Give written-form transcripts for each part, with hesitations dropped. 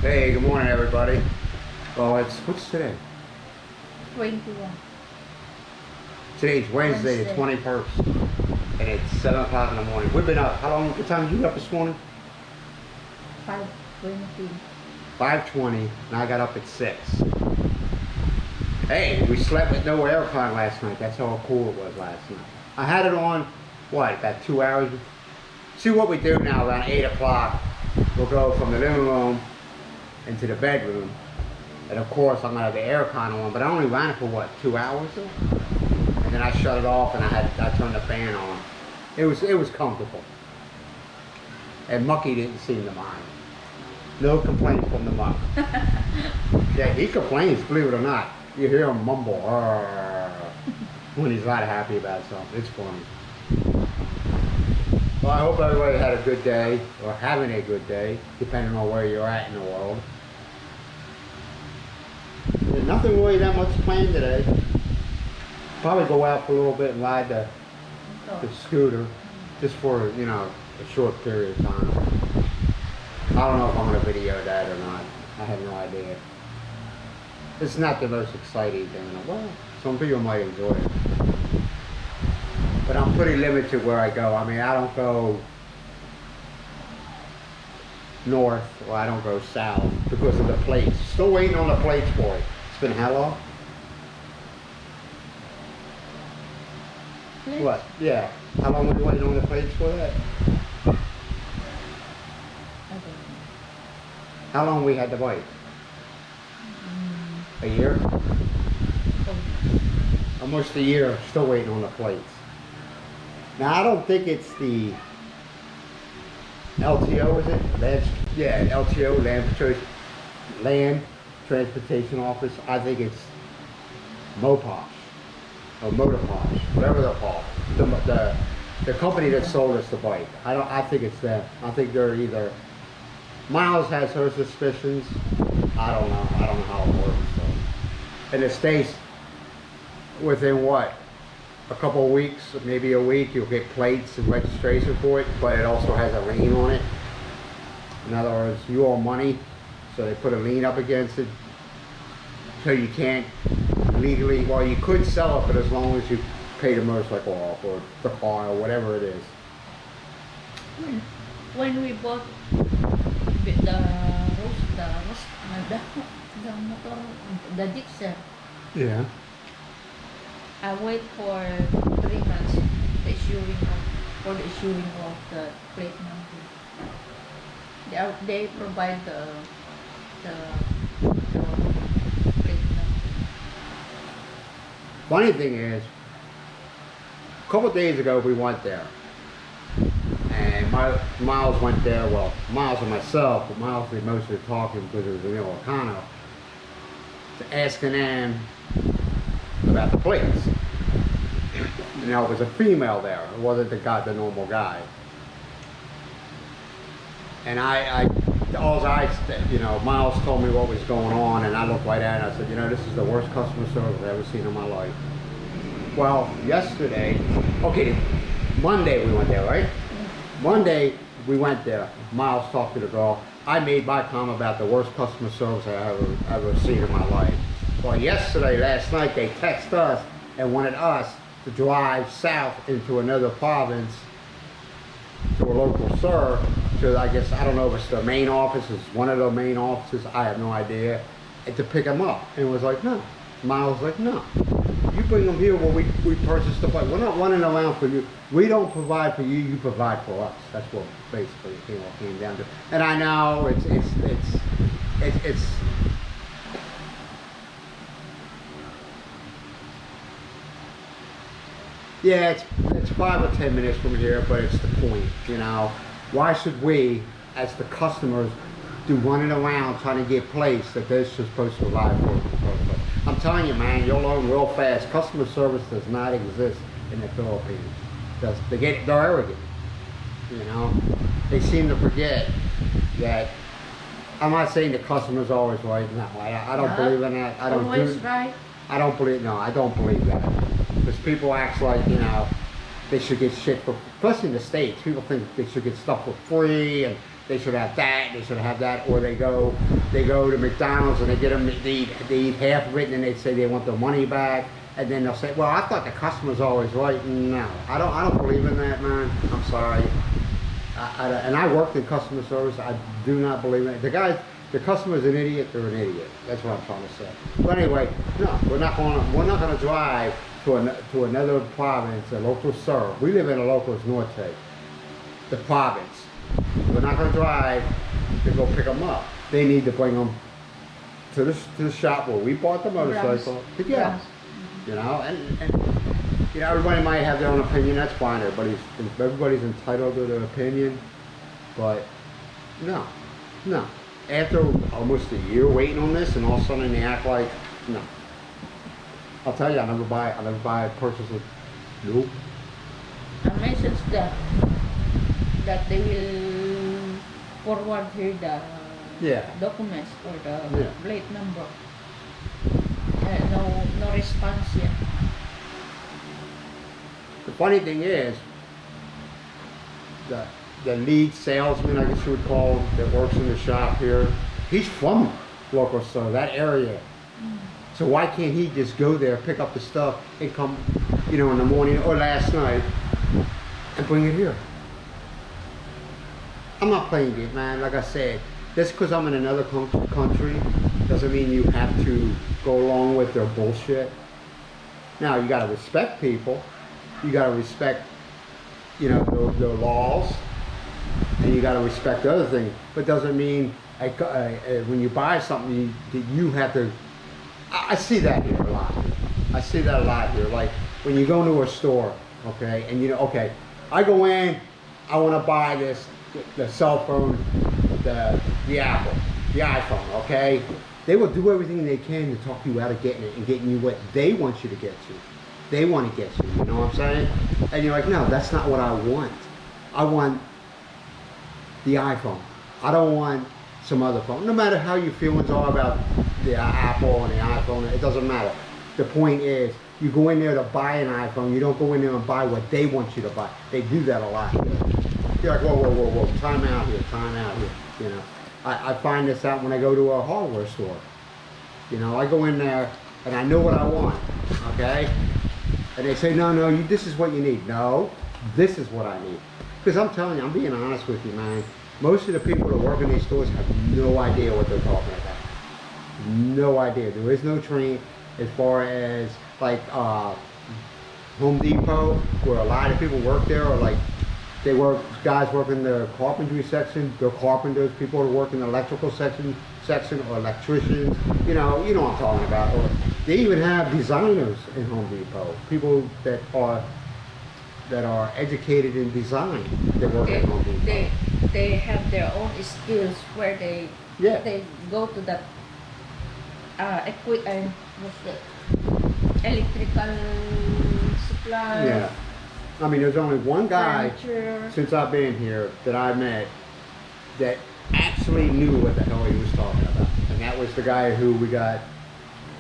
Hey, good morning, everybody. Well, what's today? 21. Today's Wednesday, the 21st, and it's 7 o'clock in the morning. We've been up. How long? What time did you get up this morning? 5:20. 5:20, and I got up at 6. Hey, we slept with no aircon last night. That's how cool it was last night. I had it on, what, about 2 hours? See what we do now, around 8 o'clock, we'll go from the living room into the bedroom. And of course, I'm gonna have the aircon on, but I only ran it for what, 2 hours? And then I shut it off and I turned the fan on. It was comfortable. And Mucky didn't seem to mind. No complaints from the Muck. Yeah, he complains, believe it or not. You hear him mumble when he's not happy about something. It's funny. Well, I hope everybody had a good day, or having a good day, depending on where you're at in the world. There's nothing really that much planned today. Probably go out for a little bit and ride the scooter, just for, you know, a short period of time. I don't know if I'm going to video that or not. I have no idea. It's not the most exciting thing in the world. Some people might enjoy it. But I'm pretty limited where I go. I mean, I don't go north, or I don't go south because of the plates. Still waiting on the plates for it. It's been how long? Plates? What? Yeah. How long were you waiting on the plates for that? I don't know. How long we had to wait? A year? Oh, Almost a year, still waiting on the plates. Now, I don't think it's the LTO, is it? LTO, Land Transportation Office. I think it's MoPosh, or Motorposh, whatever they're called. The company that sold us the bike. I think it's them. I think they're either... Miles has her suspicions. I don't know how it works. So. And it stays within what? A couple of weeks, maybe a week, you'll get plates and registration for it, but it also has a lien on it. In other words, you owe money, so they put a lien up against it. So you can't legally, well, you could sell it, but as long as you pay the motorcycle off, or the car, or whatever it is. when we bought the Dixon, Yeah. I wait for 3 months the issuing of the plate number. They provide the plate number. Funny thing is, a couple of days ago we went there, and Miles went there. Well, Miles and myself, but Miles did most of the talking because it was in Ilocano, asking them about the plates. You know, it was a female there. It wasn't the normal guy. And you know, Miles told me what was going on, and I looked right at it and I said, you know, this is the worst customer service I've ever seen in my life. Well, Monday we went there, right? Monday we went there. Miles talked to the girl. I made my comment about the worst customer service I ever seen in my life. Well, last night, they texted us and wanted us to drive south into another province to a local sir. So I guess, I don't know if it's the main office, it's one of the main offices, I have no idea, and to pick them up. And it was like, no. Miles was like, no. You bring them here where we purchased the bike. We're not running around for you. We don't provide for you, you provide for us. That's what basically came down to. And I know it's yeah, it's 5 or 10 minutes from here, but it's the point, you know. Why should we, as the customers, do running around trying to get plates that they're supposed to provide for? I'm telling you, man, you'll learn real fast. Customer service does not exist in the Philippines. They're arrogant, you know. They seem to forget that. I'm not saying the customer's always right. No, I don't believe in that. I don't right. I don't believe that. Because people act like, you know, they should get shit for, especially in the States, people think they should get stuff for free, and they should have that, they should have that, or they go to McDonald's and they get them to eat half of it, and then they say they want their money back, and then they'll say, well, I thought the customer's always right. No, I don't believe in that, man. I'm sorry. And I worked in customer service. I do not believe in it. The customer's an idiot. They're an idiot. That's what I'm trying to say. But anyway, no, we're not going to drive to another province, a local serve. We live in a locals norte, the province. We're not going to drive to go pick them up. They need to bring them to the shop where we bought the motorcycle to get them. You know, and you know, everybody might have their own opinion. That's fine. Everybody's entitled to their opinion. But no. After almost a year waiting on this, and all of a sudden they act like no. I'll tell you, I never buy a purchase of. Nope. I mentioned that they will forward here the documents or the plate number. No response yet. The funny thing is, the lead salesman, I guess you would call him, that works in the shop here, he's from local, so that area. So why can't he just go there, pick up the stuff, and come, you know, in the morning or last night, and bring it here? I'm not playing it, man. Like I said, just because I'm in another country doesn't mean you have to go along with their bullshit. Now, you got to respect people. You got to respect, you know, their laws. And you got to respect the other thing. But doesn't mean when you buy something, you have to. I see that here a lot. I see that a lot here. Like when you go into a store, okay, and you know, okay, I go in, I want to buy the cell phone, the Apple, the iPhone, okay? They will do everything they can to talk you out of getting it and getting you what they want you to get you. They want to get you know what I'm saying? And you're like, no, that's not what I want. I want the iPhone. I don't want some other phone. No matter how your feelings are about the Apple and the iPhone, it doesn't matter. The point is, you go in there to buy an iPhone, you don't go in there and buy what they want you to buy. They do that a lot. You're like, whoa, time out here, you know. I find this out when I go to a hardware store. You know, I go in there and I know what I want, okay? And they say, no, this is what you need. No, this is what I need. Because I'm telling you, I'm being honest with you, man. Most of the people that work in these stores have no idea what they're talking about. No idea. There is no training as far as like Home Depot, where a lot of people work there, or like guys work in the carpentry section. They're carpenters. People who work in the electrical section, or electricians. You know what I'm talking about. Or they even have designers in Home Depot. People that are educated in design that work at Home Depot. They have their own skills where they go to the electrical supply. Yeah. I mean, there's only one guy furniture. Since I've been here that I met that actually knew what the hell he was talking about, and that was the guy who we got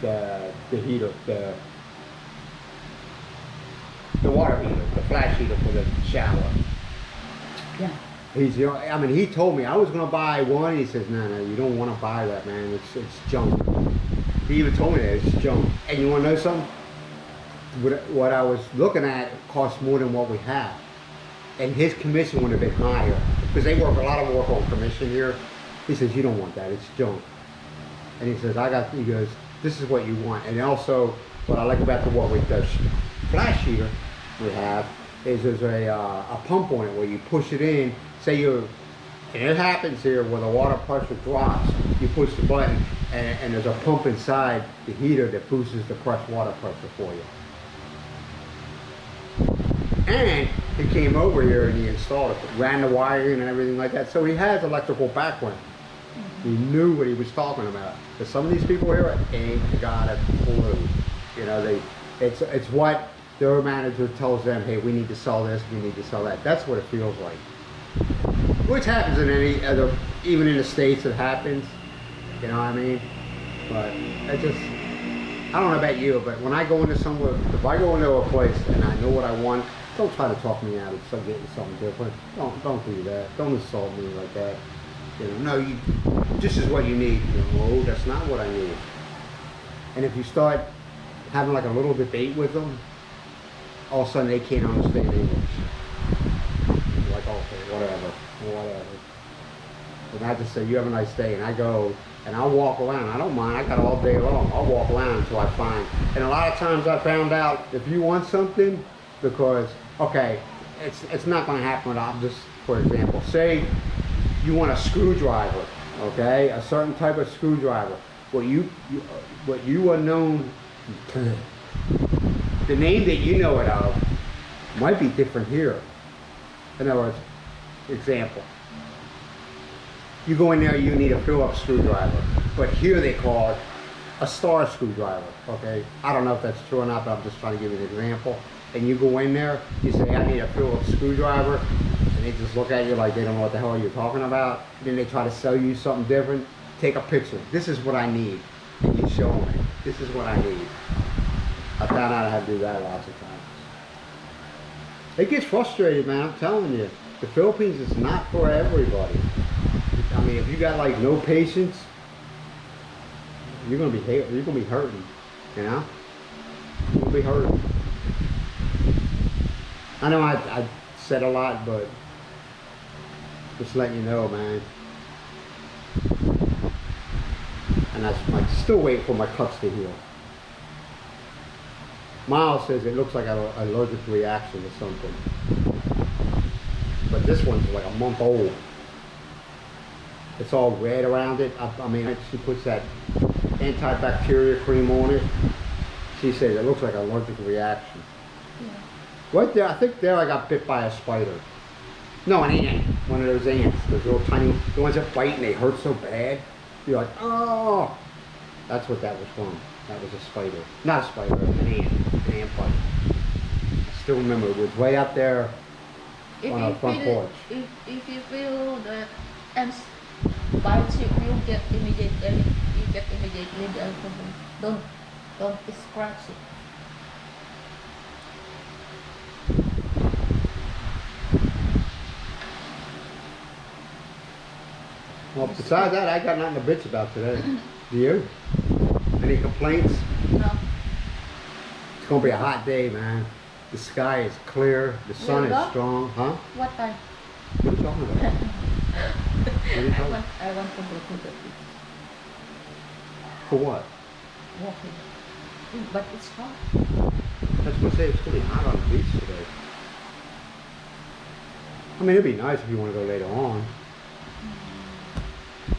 the heater, the water heater, the flash heater for the shower. Yeah. I mean, he told me I was gonna buy one. He says, no, you don't want to buy that, man. It's junk. He even told me that it's junk. And you want to know something? What I was looking at cost more than what we have, and his commission would have been higher because they work a lot of work on commission here. He says, you don't want that. It's junk. And he says, he goes, this is what you want. And also, what I like about the flash heater we have is there's a pump on it where you push it in. Say and it happens here where the water pressure drops. You push the button, and there's a pump inside the heater that boosts the water pressure for you. And he came over here and he installed it, ran the wiring and everything like that. So he has electrical background. He knew what he was talking about. But some of these people here ain't got a clue. You know, it's what their manager tells them. Hey, we need to sell this. We need to sell that. That's what it feels like. Which happens in any other, even in the States, it happens. You know what I mean? But I don't know about you, but when I go into somewhere, if I go into a place and I know what I want, don't try to talk me out of getting something different. Don't do that. Don't insult me like that. You know, no, this is what you need. You know, oh, that's not what I need. And if you start having like a little debate with them, all of a sudden they can't understand English. You're like, okay, whatever. And I just say, you have a nice day, and I go, and I'll walk around. I don't mind. I got all day long. I'll walk around until I find. And a lot of times I found out if you want something, because okay, it's not going to happen without just, for example, say you want a screwdriver, okay, a certain type of screwdriver. What you are known, the name that you know it of, might be different here. In other words, example. You go in there, you need a Phillips screwdriver, but here they call it a star screwdriver, okay? I don't know if that's true or not, but I'm just trying to give you an example. And you go in there, you say, I need a Phillips screwdriver, and they just look at you like they don't know what the hell you're talking about. Then they try to sell you something different. Take a picture. This is what I need. And you show them, this is what I need. I found out how to do that lots of times. It gets frustrated, man, I'm telling you. The Philippines is not for everybody. I mean, if you got like no patience, you're gonna be hurting, you know? You're gonna be hurting. I know I said a lot, but just letting you know, man. And I'm like, still waiting for my cuts to heal. Miles says it looks like an allergic reaction or something. But this one's like a month old. It's all red around it. I mean, she puts that antibacterial cream on it. She says it looks like an allergic reaction. Yeah. Right there, I think there I got bit by a spider. No, an ant. One of those ants. Those little tiny, the ones that bite and they hurt so bad. You're like, oh! That's what that was from. That was a spider. Not a spider, an ant bite. I still remember it was way out there on our front porch. If you feel the ants bite you, you get immediately the alcohol. Don't scratch it. Well, besides that, I got nothing to bitch about today. Do you? Any complaints? No. It's gonna be a hot day, man. The sky is clear. The sun is strong. Huh? What time? What are you talking about? I want to go to the beach. For what? Walking. But it's hot. That's what I say. It's gonna be hot on the beach today. I mean, it'd be nice if you want to go later on.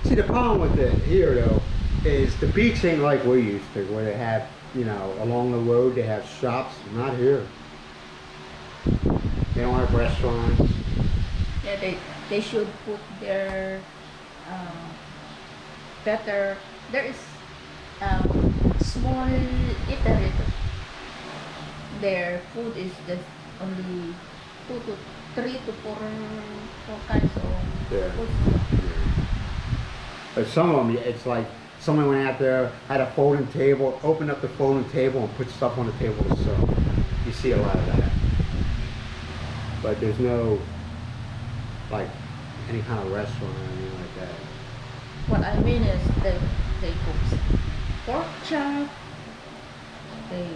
See, the problem with it here, though, is the beach ain't like we used to, where they have, you know, along the road they have shops. Not here. They don't have restaurants. Yeah, they should put their better. There is small eatery. Their food is just only 3 to 4 kinds of food. But some of them, it's like someone went out there, had a folding table, opened up the folding table and put stuff on the table to serve. You see a lot of that. But there's no, like, any kind of restaurant or anything like that. What I mean is they cook pork chop, they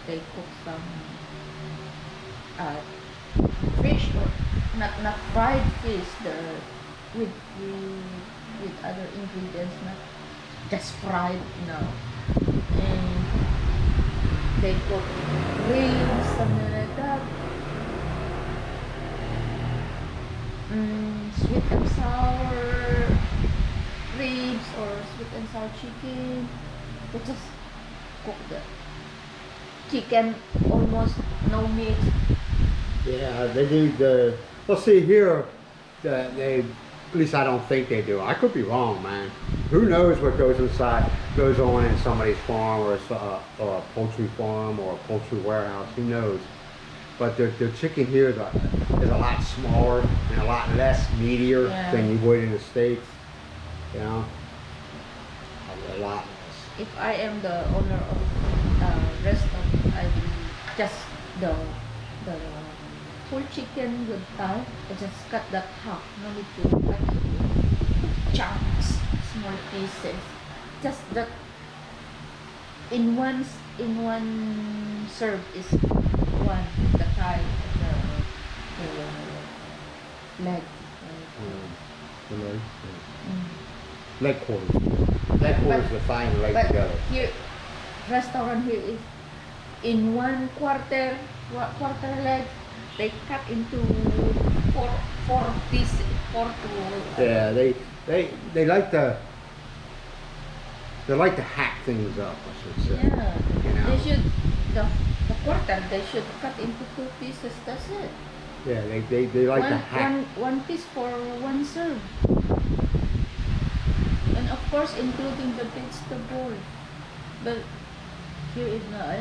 cook some fish, or not fried fish, with other ingredients, not just fried, and they cook ribs, something like that. Sweet and sour ribs or sweet and sour chicken. They just cook the chicken, almost no meat. Yeah, they do well, see here, they, at least I don't think they do. I could be wrong, man. Who knows what goes on in somebody's farm or a poultry farm or a poultry warehouse, who knows. But the chicken here is a lot smaller and a lot less meatier than you would in the States, you know, a lot less. If I am the owner of restaurant, I will just the whole chicken with thigh, I just cut that half. No need to cut into chunks, small pieces. Just that in one serve is one the thigh and the leg. The legs. Mm. Leg quarters. Leg quarters are fine and leg But together. here, restaurant here is in one quarter leg, they cut into four pieces, four to. Yeah, they like to hack things up, I should say. Yeah, You know? they should the quarter they should cut into two pieces. That's it. Yeah, they like to hack. One piece for one serve, and of course including the vegetable. But here is not.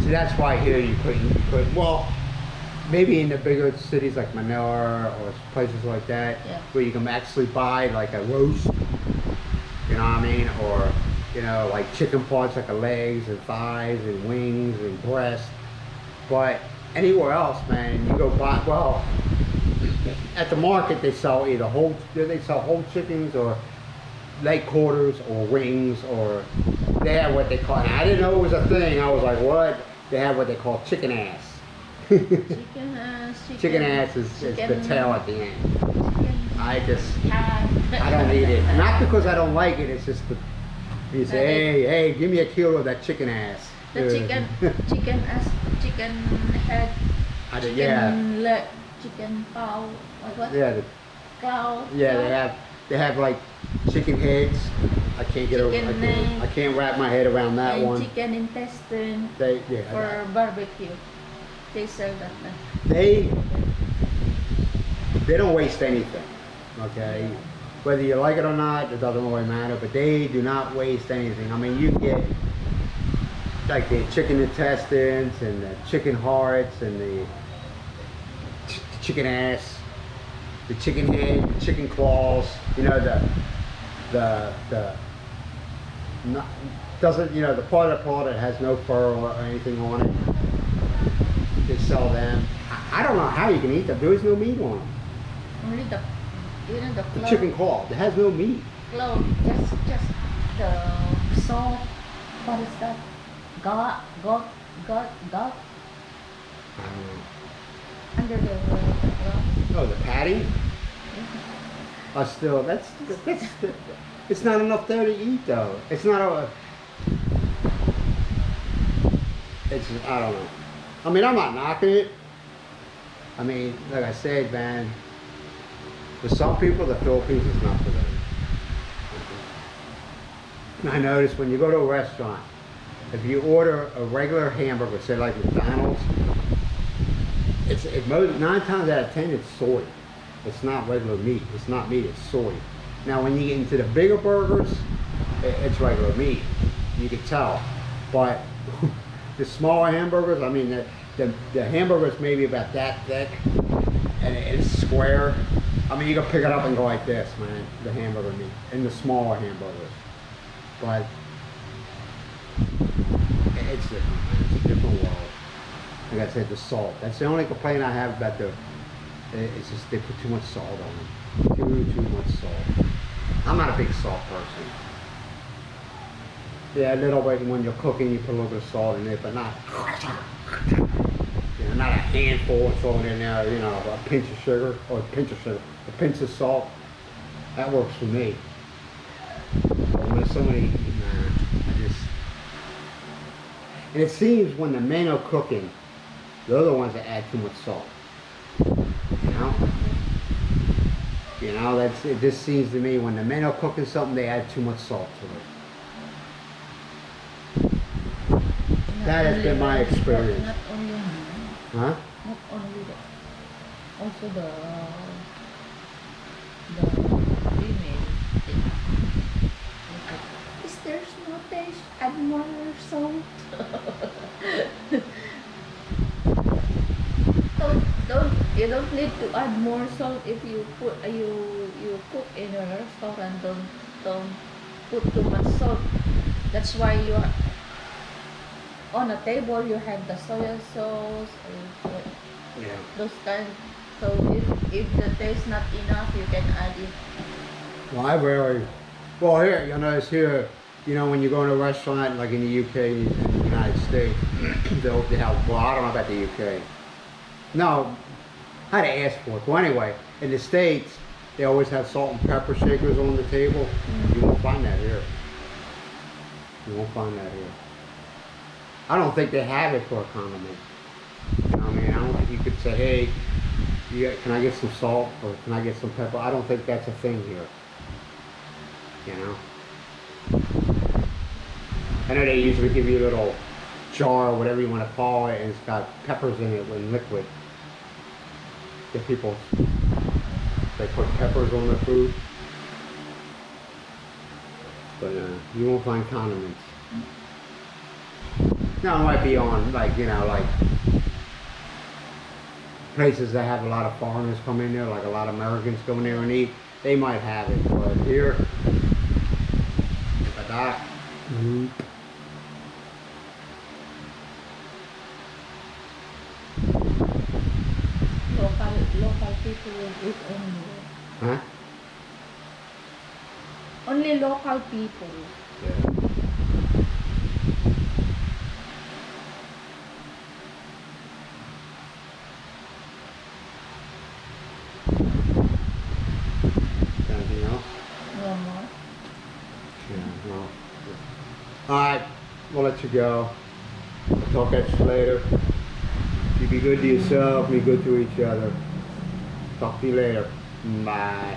See, that's why here you couldn't. Well, maybe in the bigger cities like Manila or places like that, Yeah. where you can actually buy like a roast. You know what I mean? Or like chicken parts like legs and thighs and wings and breast. But anywhere else, man, you go buy. Well, at the market they sell either whole chickens or leg quarters or wings, or they have what they call. And I didn't know it was a thing. I was like, what? They have what they call chicken ass. Chicken ass. Chicken ass is the tail at the end. I don't eat it. Not because I don't like it. It's just you say, hey, give me a kilo of that chicken ass. The chicken ass, chicken head, chicken leg, chicken paw, what? Yeah, Cow. yeah. They have like chicken heads. I can't get over. I can't wrap my head around that and one. chicken intestine Yeah. for barbecue. They sell that. They don't waste anything. Okay, whether you like it or not, it doesn't really matter. But they do not waste anything. I mean, you get like the chicken intestines and the chicken hearts and the chicken ass, the chicken head, the chicken claws. The part of the paw that has no fur or anything on it. They sell them. I don't know how you can eat them. There is no meat on them. Only the The chicken claw. It has no meat. claw, just the salt. What is that? Got. I don't know. Under the Oh, the patty? Still, that's it's not enough there to eat though. It's not I don't know. I mean, I'm not knocking it. I mean, like I said, man, for some people, the Philippines is not for them. And I notice when you go to a restaurant, if you order a regular hamburger, say like McDonald's, 9 times out of 10 it's soy. It's not regular meat. It's not meat. It's soy. Now, when you get into the bigger burgers, it's regular meat. You can tell. But the smaller hamburgers, I mean, the hamburger's maybe about that thick, and it's square. I mean, you can pick it up and go like this, man. The hamburger meat and the smaller hamburgers, but it's different, man. It's a different world. Like I said, the salt. That's the only complaint I have about it's just they put too much salt on them. Too much salt. I'm not a big salt person. Yeah, a little bit when you're cooking, you put a little bit of salt in it, but not not a handful of salt in there. A pinch of sugar or a pinch of salt. That works for me. But when somebody, and it seems when the men are cooking, they're the ones that add too much salt. It just seems to me when the men are cooking something, they add too much salt to it. That has been my experience. Not only men. Huh? Not only that. Also the female. Is there no taste? Add more salt. You don't need to add more salt if you cook in a restaurant. Don't put too much salt. That's why on a table you have the soy sauce or Yeah. those kind. So if the taste not enough, you can add it. Well, I rarely. Well, here, you know, it's here. You know, when you go to a restaurant like in the UK and the United States, they have. Well, I don't know about the UK. No, I had to ask for it. Well, anyway, in the States, they always have salt and pepper shakers on the table. You won't find that here. You won't find that here. I don't think they have it for a condiment. You know what I mean? I don't think you could say, hey, can I get some salt or can I get some pepper? I don't think that's a thing here. You know? I know they usually give you a little jar or whatever you want to call it, and it's got peppers in it in liquid. Get people, they put peppers on their food. But you won't find condiments. Now it might be on like, you know, like places that have a lot of foreigners come in there, like a lot of Americans go in there and eat. They might have it, but here, like that. Local people will eat only. Huh? Only local people. Yeah. Anything else? No more. Yeah, no. Alright, we'll let you go. I'll talk at you later. You be good to yourself, be good to each other. Talk to you later. Bye.